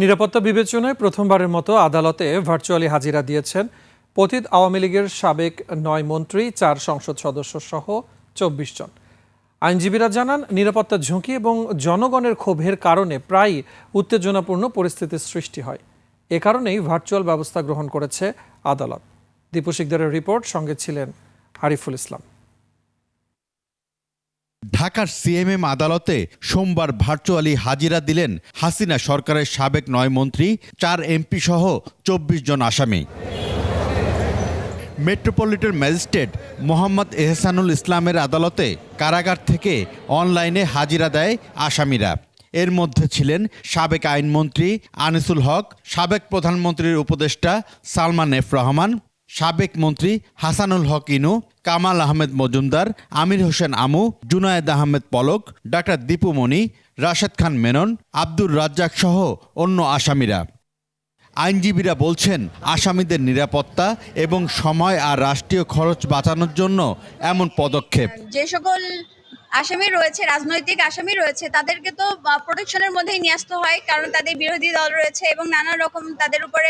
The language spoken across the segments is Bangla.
নিরাপত্তা বিবেচনায় প্রথমবারের মতো আদালতে ভার্চুয়ালি হাজিরা দিয়েছেন পতিত আওয়ামী লীগের সাবেক ৯ মন্ত্রী, ৪ সংসদ সদস্য সহ ২৪ জন। আইনজীবীরা জানান, নিরাপত্তা ঝুঁকি এবং জনগণের ক্ষোভের কারণে প্রায় উত্তেজনাপূর্ণ পরিস্থিতির সৃষ্টি হয়। এ কারণেই ভার্চুয়াল ব্যবস্থা গ্রহণ করেছে আদালত। দীপু শিকদারের রিপোর্ট, সঙ্গে ছিলেন আরিফুল ইসলাম। ঢাকার সিএমএম আদালতে সোমবার ভার্চুয়ালি হাজিরা দিলেন হাসিনা সরকারের সাবেক ৯ মন্ত্রী, ৪ এমপি সহ ২৪ জন আসামি। মেট্রোপলিটন ম্যাজিস্ট্রেট মোহাম্মদ এহসানুল ইসলামের আদালতে কারাগার থেকে অনলাইনে হাজিরা দেয় আসামিরা। এর মধ্যে ছিলেন সাবেক আইনমন্ত্রী আনিসুল হক, সাবেক প্রধানমন্ত্রীর উপদেষ্টা সালমান এফ রহমান, সাবেক মন্ত্রী হাসানুল হক ইনু, কামাল আহমেদ মজুমদার, আমির হোসেন আমু, জুনায়েদ আহমেদ পলক, ডাক্তার দীপু মনি, রাশেদ খান মেনন, আব্দুর রাজ্জাক সহ অন্য আসামিরা। আইনজীবীরা বলছেন, আসামিদের নিরাপত্তা এবং সময় আর রাষ্ট্রীয় খরচ বাঁচানোর জন্য এমন পদক্ষেপ। যে সকল আসামি রয়েছে, রাজনৈতিক আসামি রয়েছে, তাদেরকে তো প্রোটেকশনের মধ্যেই নিয়ে আসতে হয়, কারণ তাদের বিরোধী দল রয়েছে এবং নানা রকম তাদের উপরে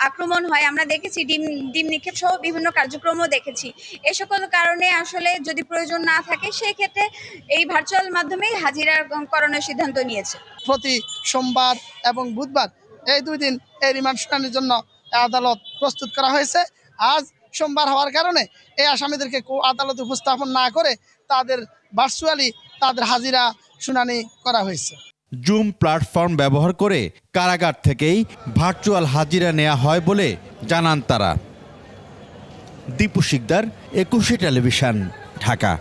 আক্রমণ হয়। আমরা দেখেছি ডিম নিক্ষেপ সহ বিভিন্ন কার্যক্রমও দেখেছি। এ সকল কারণে আসলে যদি প্রয়োজন না থাকে, সেই ক্ষেত্রে এই ভার্চুয়াল মাধ্যমেই হাজিরা করানোর সিদ্ধান্ত নিয়েছে। প্রতি সোমবার এবং বুধবার এই 2 দিন এই রিমান্ড শুনানির জন্য আদালত প্রস্তুত করা হয়েছে। আজ সোমবার হওয়ার কারণে এই আসামিদেরকে আদালতে উপস্থাপন না করে তাদের ভার্চুয়ালি তাদের হাজিরা শুনানি করা হয়েছে। জুম প্ল্যাটফর্ম ব্যবহার করে কারাগার থেকেই ভার্চুয়াল হাজিরা নেওয়া হয় বলে জানান তারা। দীপু শিকদার, ২১ টেলিভিশন, ঢাকা।